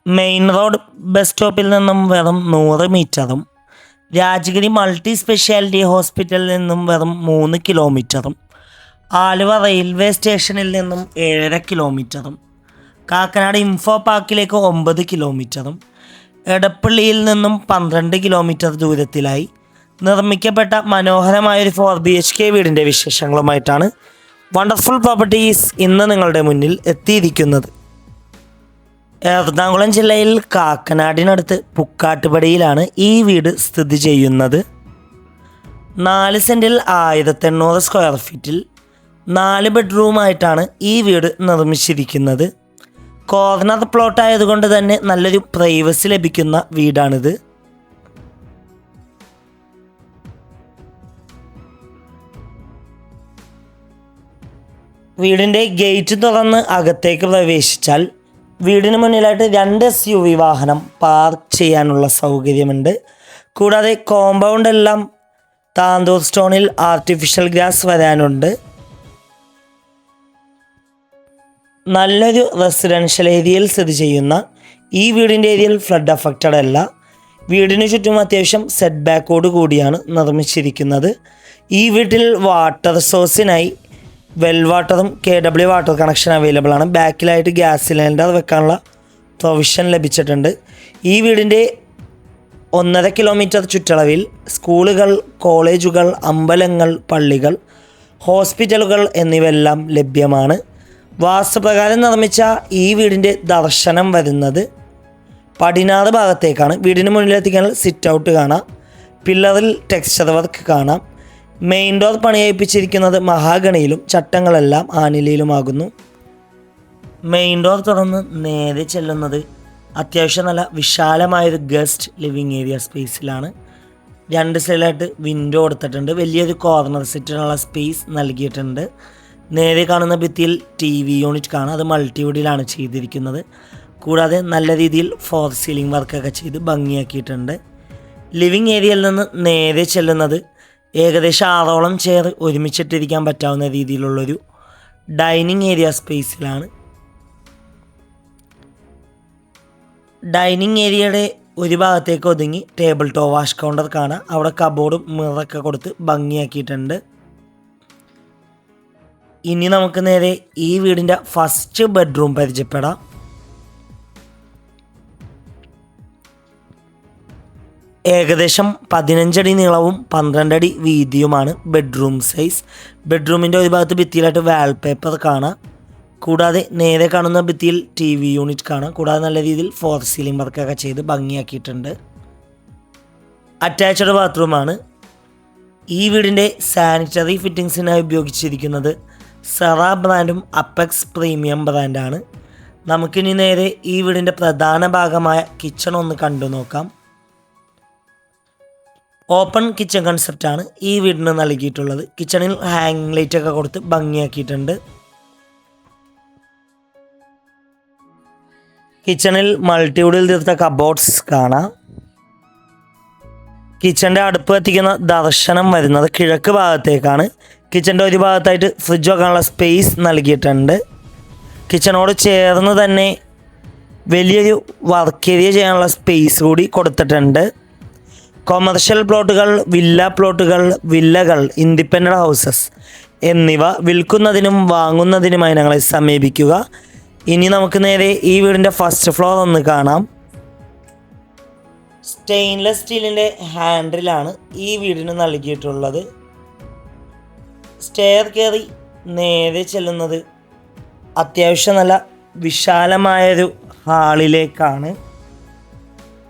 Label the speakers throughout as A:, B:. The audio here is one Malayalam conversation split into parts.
A: മെയിൻ റോഡ് ബസ് സ്റ്റോപ്പിൽ നിന്നും വെറും 100 മീറ്ററും രാജഗിരി മൾട്ടി സ്പെഷ്യാലിറ്റി ഹോസ്പിറ്റലിൽ നിന്നും വെറും 3 കിലോമീറ്ററും ആലുവ റെയിൽവേ സ്റ്റേഷനിൽ നിന്നും 7.5 കിലോമീറ്ററും കാക്കനാട് ഇൻഫോ പാർക്കിലേക്ക് 9 കിലോമീറ്ററും എടപ്പള്ളിയിൽ നിന്നും 12 കിലോമീറ്റർ ദൂരത്തിലായി നിർമ്മിക്കപ്പെട്ട മനോഹരമായൊരു 4BHK വീടിൻ്റെ വിശേഷങ്ങളുമായിട്ടാണ് വണ്ടർഫുൾ പ്രോപ്പർട്ടീസ് ഇന്ന് നിങ്ങളുടെ മുന്നിൽ എത്തിയിരിക്കുന്നത്. എറണാകുളം ജില്ലയിൽ കാക്കനാടിനടുത്ത് പുക്കാട്ടുപടിയിലാണ് ഈ വീട് സ്ഥിതി ചെയ്യുന്നത്. 4 സെൻറ്റിൽ 1800 സ്ക്വയർ ഫീറ്റിൽ 4 ബെഡ്റൂമായിട്ടാണ് ഈ വീട് നിർമ്മിച്ചിരിക്കുന്നത്. കോർണർ പ്ലോട്ട് ആയതുകൊണ്ട് തന്നെ നല്ലൊരു പ്രൈവസി ലഭിക്കുന്ന വീടാണിത്. വീടിൻ്റെ ഗേറ്റ് തുറന്ന് അകത്തേക്ക് പ്രവേശിച്ചാൽ വീടിന് മുന്നിലായിട്ട് 2 SUV വാഹനം പാർക്ക് ചെയ്യാനുള്ള സൗകര്യമുണ്ട്. കൂടാതെ കോമ്പൗണ്ട് എല്ലാം താന്തൂർ സ്റ്റോണിൽ ആർട്ടിഫിഷ്യൽ ഗ്രാസ് വരാനുണ്ട്. നല്ലൊരു റെസിഡൻഷ്യൽ ഏരിയയിൽ സ്ഥിതി ചെയ്യുന്ന ഈ വീടിൻ്റെ ഏരിയയിൽ ഫ്ലഡ് അഫക്റ്റഡ് അല്ല. വീടിന് ചുറ്റും അത്യാവശ്യം സെറ്റ് ബാക്കോട് കൂടിയാണ് നിർമ്മിച്ചിരിക്കുന്നത്. ഈ വീട്ടിൽ വാട്ടർ സോഴ്സിനായി വെൽ വാട്ടറും KW വാട്ടർ കണക്ഷൻ അവൈലബിൾ ആണ്. ബാക്കിലായിട്ട് ഗ്യാസ് സിലിണ്ടർ വെക്കാനുള്ള പ്രൊവിഷൻ ലഭിച്ചിട്ടുണ്ട്. ഈ വീടിൻ്റെ 1.5 കിലോമീറ്റർ ചുറ്റളവിൽ സ്കൂളുകൾ, കോളേജുകൾ, അമ്പലങ്ങൾ, പള്ളികൾ, ഹോസ്പിറ്റലുകൾ എന്നിവയെല്ലാം ലഭ്യമാണ്. വാസ്തുപ്രകാരം നിർമ്മിച്ച ഈ വീടിൻ്റെ ദർശനം വരുന്നത് പടിഞ്ഞാറ് ഭാഗത്തേക്കാണ്. വീടിന് മുന്നിലെത്തിക്കാൻ സിറ്റ് ഔട്ട് കാണാം. പില്ലറിൽ ടെക്സ്ചർ വർക്ക് കാണാം. മെയിൻ ഡോർ പണിയപ്പിച്ചിരിക്കുന്നത് മഹാഗണിയിലും ചട്ടങ്ങളെല്ലാം ആനിലയിലുമാകുന്നു. മെയിൻ ഡോർ തുറന്ന് നേരെ ചെല്ലുന്നത് അത്യാവശ്യം നല്ല വിശാലമായൊരു ഗസ്റ്റ് ലിവിങ് ഏരിയ സ്പേസിലാണ്. 2 സൈഡിലായിട്ട് വിൻഡോ കൊടുത്തിട്ടുണ്ട്. വലിയൊരു കോർണർ സെറ്റിനുള്ള സ്പേസ് നൽകിയിട്ടുണ്ട്. നേരെ കാണുന്ന ഭിത്തിയിൽ TV യൂണിറ്റ് കാണാം. അത് മൾട്ടിവുഡിലാണ് ചെയ്തിരിക്കുന്നത്. കൂടാതെ നല്ല രീതിയിൽ ഫോർ സീലിംഗ് വർക്കൊക്കെ ചെയ്ത് ഭംഗിയാക്കിയിട്ടുണ്ട്. ലിവിങ് ഏരിയയിൽ നിന്ന് നേരെ ചെല്ലുന്നത് ഏകദേശം 6ഓളം ചെയർ ഒരുമിച്ചിട്ടിരിക്കാൻ പറ്റാവുന്ന രീതിയിലുള്ളൊരു ഡൈനിങ് ഏരിയ സ്പേസിലാണ്. ഡൈനിങ് ഏരിയയുടെ ഒരു ഭാഗത്തേക്ക് ഒതുങ്ങി ടേബിൾ ടോപ്പ് വാഷ് കൗണ്ടർ കാണാം. അവിടെ കബോർഡും മിററൊക്കെ കൊടുത്ത് ഭംഗിയാക്കിയിട്ടുണ്ട്. ഇനി നമുക്ക് നേരെ ഈ വീടിൻ്റെ ഫസ്റ്റ് ബെഡ്റൂം പരിചയപ്പെടാം. ഏകദേശം 15 അടി നീളവും 12 അടി വീതിയുമാണ് ബെഡ്റൂം സൈസ്. ബെഡ്റൂമിൻ്റെ ഒരു ഭാഗത്ത് ഭിത്തിയിലായിട്ട് വാൾപേപ്പർ കാണാം. കൂടാതെ നേരെ കാണുന്ന ഭിത്തിയിൽ TV യൂണിറ്റ് കാണാം. കൂടാതെ നല്ല രീതിയിൽ ഫോർ സീലിംഗ് വർക്കൊക്കെ ചെയ്ത് ഭംഗിയാക്കിയിട്ടുണ്ട്. അറ്റാച്ച്ഡ് ബാത്റൂമാണ്. ഈ വീടിൻ്റെ സാനിറ്ററി ഫിറ്റിങ്സിനായി ഉപയോഗിച്ചിരിക്കുന്നത് സെറ ബ്രാൻഡും അപ്പെക്സ് പ്രീമിയം ബ്രാൻഡാണ്. നമുക്കിനി നേരെ ഈ വീടിൻ്റെ പ്രധാന ഭാഗമായ കിച്ചൺ ഒന്ന് കണ്ടു നോക്കാം. ഓപ്പൺ കിച്ചൺ കൺസെപ്റ്റാണ് ഈ വീടിന് നൽകിയിട്ടുള്ളത്. കിച്ചണിൽ ഹാങ്ങിങ് ലൈറ്റൊക്കെ കൊടുത്ത് ഭംഗിയാക്കിയിട്ടുണ്ട്. കിച്ചണിൽ മൾട്ടിവുഡിൽ തീർത്ത കബോർഡ്സ് കാണാം. കിച്ചൻ്റെ അടുപ്പ് കത്തിക്കുന്ന ദർശനം വരുന്നത് കിഴക്ക് ഭാഗത്തേക്കാണ്. കിച്ചൻ്റെ ഒരു ഭാഗത്തായിട്ട് ഫ്രിഡ്ജ് വെക്കാനുള്ള സ്പേസ് നൽകിയിട്ടുണ്ട്. കിച്ചണോട് ചേർന്ന് തന്നെ വലിയൊരു വർക്ക് ഏരിയ ചെയ്യാനുള്ള സ്പേസ് കൂടി കൊടുത്തിട്ടുണ്ട്. കൊമേർഷ്യൽ പ്ലോട്ടുകൾ, വില്ല പ്ലോട്ടുകൾ, വില്ലകൾ, ഇൻഡിപെൻഡൻ്റ് ഹൗസസ് എന്നിവ വിൽക്കുന്നതിനും വാങ്ങുന്നതിനുമായി ഞങ്ങളെ സമീപിക്കുക. ഇനി നമുക്ക് നേരെ ഈ വീടിൻ്റെ ഫസ്റ്റ് ഫ്ലോർ ഒന്ന് കാണാം. സ്റ്റെയിൻലെസ് സ്റ്റീലിൻ്റെ ഹാൻഡിലാണ് ഈ വീടിന് നൽകിയിട്ടുള്ളത്. സ്റ്റെയർ കയറി നേരെ ചെല്ലുന്നത് അത്യാവശ്യം നല്ല വിശാലമായൊരു ഹാളിലേക്കാണ്.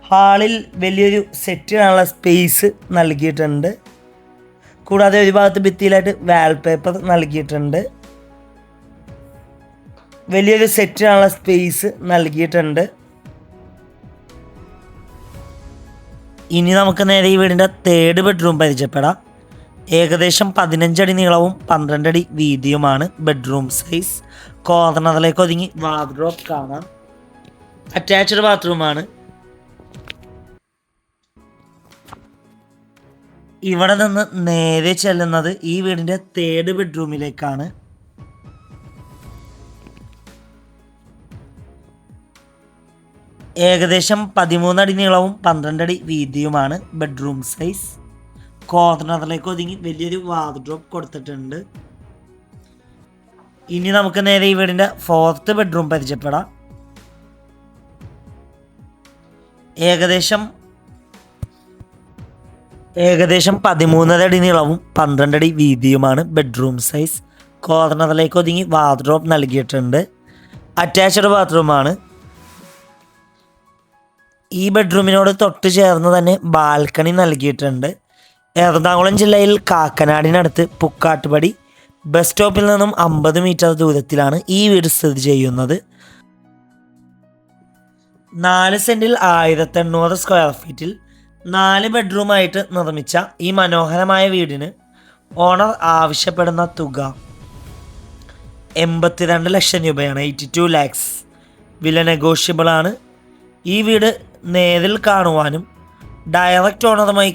A: ഹാളിൽ വലിയൊരു സെറ്റിനുള്ള സ്പേസ് നൽകിയിട്ടുണ്ട്. കൂടാതെ ഒരു ഭാഗത്ത് ഭിത്തിയിലായിട്ട് വാൾപേപ്പർ നൽകിയിട്ടുണ്ട്. വലിയൊരു സെറ്റിനുള്ള സ്പേസ് നൽകിയിട്ടുണ്ട്. ഇനി നമുക്ക് നേരെ ഈ വീടിൻ്റെ 3rd ബെഡ്റൂം പരിചയപ്പെടാം. ഏകദേശം 15 അടി നീളവും 12 അടി വീതിയുമാണ് ബെഡ്റൂം സൈസ്. കോർണറിലേക്ക് ഒതുങ്ങി വാർഡ്രോബ് കാണാം. അറ്റാച്ച്ഡ് ബാത്റൂമാണ്. ഇവിടെ നിന്ന് നേരെ ചെല്ലുന്നത് ഈ വീടിൻ്റെ 3rd ബെഡ്റൂമിലേക്കാണ്. ഏകദേശം 13 അടി നീളവും 12 അടി വീതിയുമാണ് ബെഡ്റൂം സൈസ്. കോർണറിലേക്ക് ഒതുങ്ങി വലിയൊരു വാർഡ്രോബ് കൊടുത്തിട്ടുണ്ട്. ഇനി നമുക്ക് നേരെ ഈ വീടിൻ്റെ 4th ബെഡ്റൂം പരിചയപ്പെടാം. ഏകദേശം 13 അടി നീളവും 12 അടി വീതിയുമാണ് ബെഡ്റൂം സൈസ്. കോർണറിലേക്ക് ഒതുങ്ങി വാർഡ്രോബ് നൽകിയിട്ടുണ്ട്. അറ്റാച്ച്ഡ് ബാത്റൂമാണ്. ഈ ബെഡ്റൂമിനോട് തൊട്ട് ചേർന്ന് തന്നെ ബാൽക്കണി നൽകിയിട്ടുണ്ട്. എറണാകുളം ജില്ലയിൽ കാക്കനാടിനടുത്ത് പുക്കാട്ടുപടി ബസ് സ്റ്റോപ്പിൽ നിന്നും 50 മീറ്റർ ദൂരത്തിലാണ് ഈ വീട് സ്ഥിതി ചെയ്യുന്നത്. 4 സെൻറ്റിൽ 1800 സ്ക്വയർ ഫീറ്റിൽ 4 ബെഡ്റൂമായിട്ട് നിർമ്മിച്ച ഈ മനോഹരമായ വീടിന് ഓണർ ആവശ്യപ്പെടുന്ന തുക 82 ലക്ഷം രൂപയാണ്. 82 ലാക്സ്. വില നെഗോഷ്യബിളാണ്. ഈ വീട് നേരിൽ കാണുവാനും ഡയറക്റ്റ് ഓണറുമായി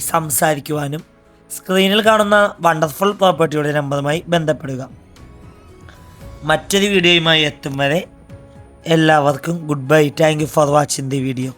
A: സംസാരിക്കുവാനും സ്ക്രീനിൽ കാണുന്ന വണ്ടർഫുൾ പ്രോപ്പർട്ടിയുടെ നമ്പറുമായി ബന്ധപ്പെടുക. മറ്റൊരു വീഡിയോയുമായി എത്തും വരെ എല്ലാവർക്കും good bye. Thank you for watching the video.